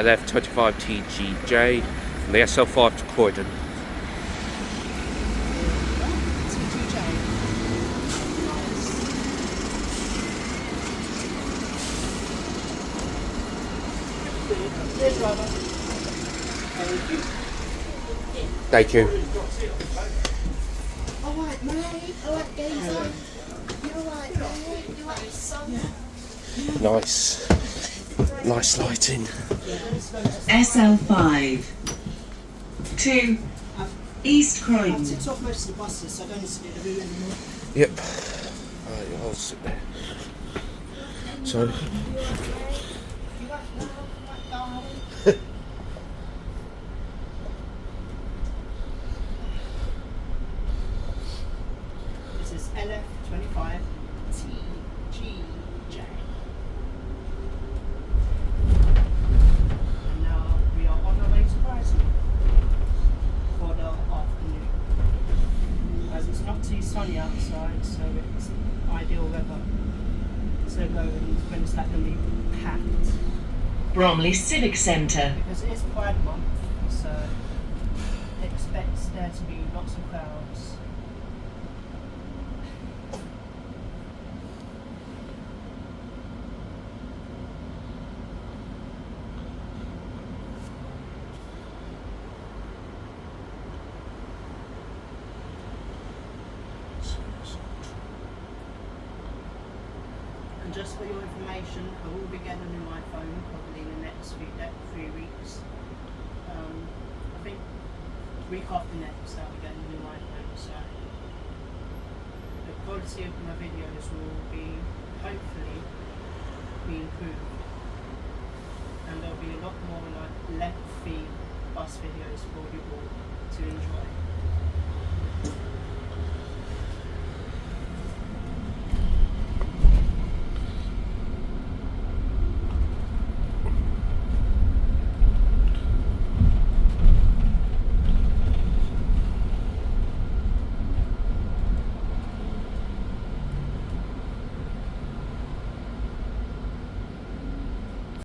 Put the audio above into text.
LF25 TGJ from the SL5 to Croydon. Thank you. Alright, mate. Alright, geezer. You alright, mate? You alright, son? Nice. Nice lighting. SL5 to East Croydon. It's off most of the buses, so I don't need to do the route anymore. Yep. Right, I'll sit there. So. This is LF25 TGJ. And now we are on our way to Brighton for the afternoon. As it's not too sunny outside, so it's ideal weather to go and when it's like going to be packed. Bromley Civic Centre. Because it is Pride Month, so expect there to be lots of crowds. And just for your information, I will be getting a new iPhone probably in the next 3 weeks. I think week after next I'll be getting a new iPhone, so the quality of my videos will be hopefully be improved, and there'll be a lot more like lengthy bus videos for you all to enjoy.